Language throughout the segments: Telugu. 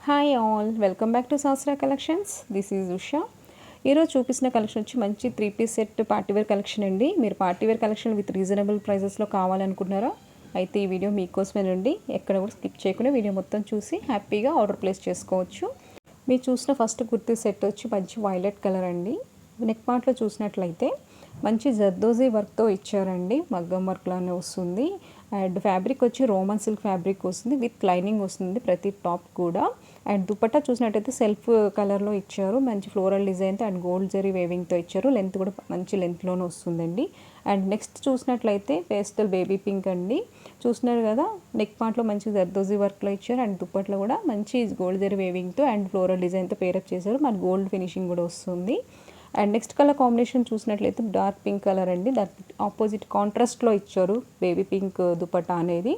Hi all, welcome back to శాస్త్ర కలెక్షన్స్. This is Usha. ఈరోజు చూపిస్తున్న కలెక్షన్ వచ్చి మంచి 3 పీస్ సెట్ పార్టీవేర్ కలెక్షన్ అండి. మీరు పార్టీవేర్ కలెక్షన్ విత్ రీజనబుల్ ప్రైజెస్లో కావాలనుకుంటున్నారా? అయితే ఈ వీడియో మీకోసమేనండి. ఎక్కడ కూడా స్కిప్ చేయకుండా వీడియో మొత్తం చూసి హ్యాపీగా ఆర్డర్ ప్లేస్ చేసుకోవచ్చు. మీరు చూసిన ఫస్ట్ కుర్తీ సెట్ వచ్చి మంచి వైలెట్ కలర్ అండి. నెక్ పార్ట్లో చూసినట్లయితే మంచి జర్దోజీ వర్క్తో ఇచ్చారండి. మగ్గం వర్క్ లానే వస్తుంది. అండ్ ఫ్యాబ్రిక్ వచ్చి రోమన్ సిల్క్ ఫ్యాబ్రిక్ వస్తుంది, విత్ లైనింగ్ వస్తుంది ప్రతి టాప్ కూడా. అండ్ దుపట్టా చూసినట్టయితే సెల్ఫ్ కలర్లో ఇచ్చారు, మంచి ఫ్లోరల్ డిజైన్తో అండ్ గోల్డ్ జరీ వేవింగ్తో ఇచ్చారు. లెంత్ కూడా మంచి లెంత్లోనే వస్తుందండి. అండ్ నెక్స్ట్ చూసినట్లయితే పేస్టల్ బేబీ పింక్ అండి. చూస్తున్నారు కదా, నెక్ పార్ట్లో మంచి జర్దోజీ వర్క్లో ఇచ్చారు. అండ్ దుపట్లో కూడా మంచి గోల్డ్ జరీ వేవింగ్తో అండ్ ఫ్లోరల్ డిజైన్తో పేరప్ చేశారు. మన గోల్డ్ ఫినిషింగ్ కూడా వస్తుంది. అండ్ నెక్స్ట్ కలర్ కాంబినేషన్ చూసినట్లయితే డార్క్ పింక్ కలర్ అండి. దానికి ఆపోజిట్ కాంట్రాస్ట్లో ఇచ్చారు బేబీ పింక్ దుపట్టా అనేది.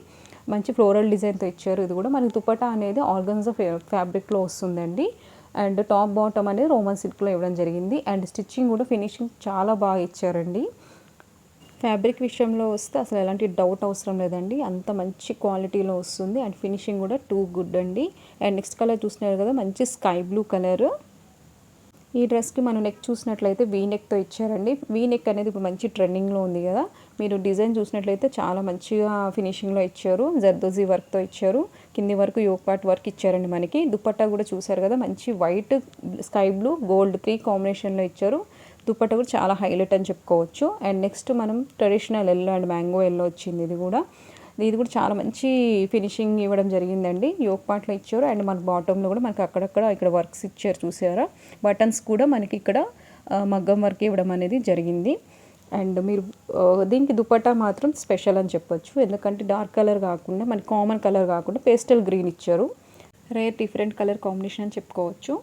మంచి ఫ్లోరల్ డిజైన్తో ఇచ్చారు. ఇది కూడా మనకి దుపట్టా అనేది ఆర్గన్జా ఫ్యాబ్రిక్లో వస్తుందండి. అండ్ టాప్ బాటమ్ అనేది రోమన్ సిల్క్లో ఇవ్వడం జరిగింది. అండ్ స్టిచ్చింగ్ కూడా ఫినిషింగ్ చాలా బాగా ఇచ్చారండి. ఫ్యాబ్రిక్ విషయంలో వస్తే అసలు ఎలాంటి డౌట్ అవసరం లేదండి, అంత మంచి క్వాలిటీలో వస్తుంది. అండ్ ఫినిషింగ్ కూడా టూ గుడ్ అండి. అండ్ నెక్స్ట్ కలర్ చూస్తున్నారు కదా, మంచి స్కై బ్లూ కలర్. ఈ డ్రెస్కి మనం నెక్ చూసినట్లయితే వీ నెక్తో ఇచ్చారండి. వీ నెక్ అనేది ఇప్పుడు మంచి ట్రెండింగ్లో ఉంది కదా. మీరు డిజైన్ చూసినట్లయితే చాలా మంచిగా ఫినిషింగ్లో ఇచ్చారు. జర్దోజీ వర్క్తో ఇచ్చారు. కింది వరకు యోక్ పార్ట్ వర్క్ ఇచ్చారండి. మనకి దుపట్టా కూడా చూసారు కదా, మంచి వైట్, స్కై బ్లూ, గోల్డ్ 3 కాంబినేషన్లో ఇచ్చారు. దుపట్టా కూడా చాలా హైలైట్ అని చెప్పుకోవచ్చు. అండ్ నెక్స్ట్ మనం traditional yellow and mango yellow వచ్చింది. ఇది కూడా చాలా మంచి ఫినిషింగ్ ఇవ్వడం జరిగిందండి. యోక్ పార్ట్లో ఇచ్చారు. అండ్ మన బాటంలో కూడా మనకి అక్కడక్కడ ఇక్కడ వర్క్స్ ఇచ్చారు చూసారా. బటన్స్ కూడా మనకి ఇక్కడ మగ్గం వర్క్ ఇవ్వడం అనేది జరిగింది. అండ్ మీరు దీనికి దుపట్టా మాత్రం స్పెషల్ అని చెప్పొచ్చు. ఎందుకంటే డార్క్ కలర్ కాకుండా మనకి కామన్ కలర్ కాకుండా పేస్టల్ గ్రీన్ ఇచ్చారు. రేర్ డిఫరెంట్ కలర్ కాంబినేషన్ అని చెప్పుకోవచ్చు.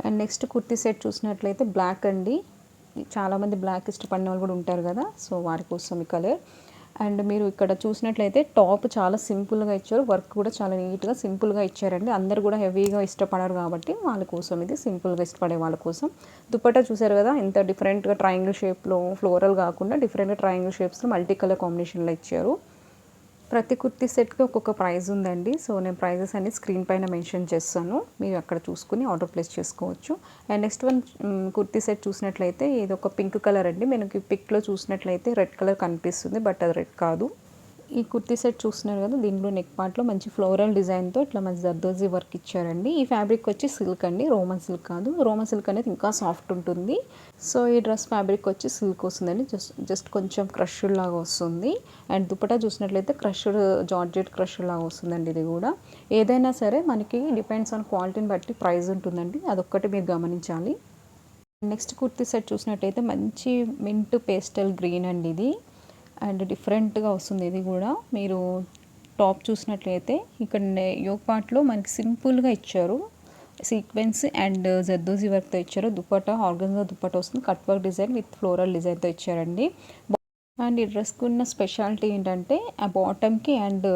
అండ్ నెక్స్ట్ కుర్తీ సెట్ చూసినట్లయితే బ్లాక్ అండి. చాలామంది బ్లాక్ ఇష్టపడిన వాళ్ళు కూడా ఉంటారు కదా, సో వారి కోసం ఈ కలర్. అండ్ మీరు ఇక్కడ చూసినట్లయితే టాప్ చాలా సింపుల్గా ఇచ్చారు. వర్క్ కూడా చాలా నీట్గా సింపుల్గా ఇచ్చారండి. అందరు కూడా హెవీగా ఇష్టపడరు కాబట్టి వాళ్ళ కోసం ఇది సింపుల్గా ఇష్టపడే వాళ్ళ కోసం. దుపట్టా చూసారు కదా, ఎంత డిఫరెంట్గా ట్రయాంగిల్ షేప్లో, ఫ్లోరల్ కాకుండా డిఫరెంట్గా ట్రయాంగిల్ షేప్స్లో మల్టీ కలర్ కాంబినేషన్లో ఇచ్చారు. ప్రతి కుర్తీ సెట్కి ఒక్కొక్క ప్రైస్ ఉందండి. సో నేను ప్రైజెస్ అన్ని స్క్రీన్ పైన మెన్షన్ చేస్తాను, మీరు అక్కడ చూసుకుని ఆర్డర్ ప్లేస్ చేసుకోవచ్చు. And next one kurti set చూసినట్లయితే ఇది ఒక పింక్ కలర్ అండి. మనకి పిక్లో చూసినట్లయితే రెడ్ కలర్ కనిపిస్తుంది, బట్ అది రెడ్ కాదు. ఈ కుర్తీ సెట్ చూస్తున్నారు కదా, దీంట్లో నెక్ పార్ట్లో మంచి ఫ్లోరల్ డిజైన్తో ఇట్లా మంచి జర్దోజీ వర్క్ ఇచ్చారండి. ఈ ఫ్యాబ్రిక్ వచ్చి సిల్క్ అండి, రోమన్ సిల్క్ కాదు. రోమన్ సిల్క్ అనేది ఇంకా సాఫ్ట్ ఉంటుంది. సో ఈ డ్రెస్ ఫ్యాబ్రిక్ వచ్చి సిల్క్ వస్తుందండి. జస్ట్ కొంచెం క్రష్డ్ లాగా వస్తుంది. అండ్ దుపట్టా చూసినట్లయితే క్రష్డ్ జార్జెట్ క్రష్డ్ లాగా వస్తుందండి. ఇది కూడా ఏదైనా సరే మనకి డిపెండ్స్ ఆన్ క్వాలిటీని బట్టి ప్రైస్ ఉంటుందండి, అదొక్కటి మీరు గమనించాలి. నెక్స్ట్ కుర్తీ సెట్ చూసినట్టయితే మంచి మింట్ పేస్టల్ గ్రీన్ అండి ఇది. అండ్ డిఫరెంట్గా వస్తుంది. ఇది కూడా మీరు టాప్ చూసినట్లయితే ఇక్కడ యోక్ పార్ట్లో మనకి సింపుల్గా ఇచ్చారు. సీక్వెన్స్ అండ్ జర్దోజీ వర్క్తో ఇచ్చారు. దుపట్టా ఆర్గన్జా దుపట్టా వస్తుంది. Cut work design with floral డిజైన్తో ఇచ్చారండి. అండ్ ఈ డ్రెస్కి ఉన్న స్పెషాలిటీ ఏంటంటే ఆ బాటమ్కి అండ్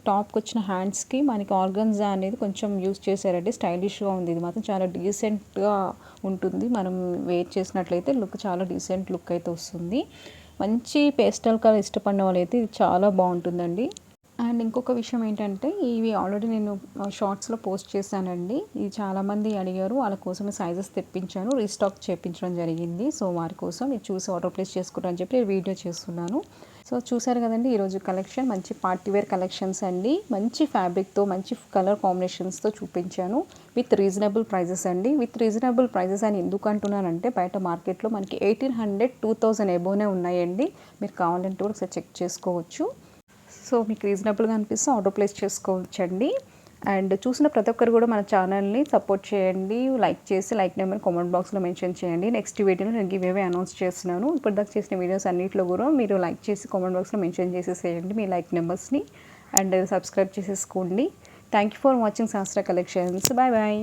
టాప్కి వచ్చిన హ్యాండ్స్కి మనకి ఆర్గన్జా అనేది కొంచెం యూజ్ చేశారండి. స్టైలిష్గా ఉంది. ఇది మాత్రం చాలా డీసెంట్గా ఉంటుంది. మనం వేర్ చేసినట్లయితే లుక్ చాలా డీసెంట్ లుక్ అయితే వస్తుంది. మంచి పేస్టల్ కలర్ ఇష్టపడిన వాళ్ళైతే ఇది చాలా బాగుంటుందండి. అండ్ ఇంకొక విషయం ఏంటంటే ఇవి ఆల్రెడీ నేను షార్ట్స్లో పోస్ట్ చేశానండి. ఇది చాలామంది అడిగారు, వాళ్ళ కోసమే సైజెస్ తెప్పించాను, రీస్టాక్ చేయించడం జరిగింది. సో వారి కోసం ఇది చూసి ఆర్డర్ ప్లేస్ చేసుకుంటారని చెప్పి నేను వీడియో చేస్తున్నాను. సో చూసారు కదండి ఈరోజు కలెక్షన్ మంచి పార్టీవేర్ కలెక్షన్స్ అండి. మంచి ఫ్యాబ్రిక్తో మంచి కలర్ కాంబినేషన్స్తో చూపించాను విత్ రీజనబుల్ ప్రైజెస్ అండి. విత్ రీజనబుల్ ప్రైజెస్ అని ఎందుకు అంటున్నానంటే బయట మార్కెట్లో మనకి 1800, 2000 ఎబోనే ఉన్నాయండి. మీరు కావాలంటే కూడా ఒకసారి చెక్ చేసుకోవచ్చు. సో మీకు రీజనబుల్గా అనిపిస్తే ఆర్డర్ ప్లేస్ చేసుకోవచ్చండి. అండ్ చూసిన ప్రతి ఒక్కరు కూడా మన ఛానల్ని సపోర్ట్ చేయండి. లైక్ చేసి లైక్ నెంబర్ కామెంట్ బాక్స్లో మెన్షన్ చేయండి. నెక్స్ట్ వీడియోలో నేను గివ్ అవే అనౌన్స్ చేస్తున్నాను. ఇప్పటిదాకా చేసిన వీడియోస్ అన్నింటిలో కూడా మీరు లైక్ చేసి కామెంట్ బాక్స్లో మెన్షన్ చేసేసేయండి మీ లైక్ నెంబర్స్ని. అండ్ సబ్స్క్రైబ్ చేసేసుకోండి. Thank you for watching Shastra collections. Bye bye.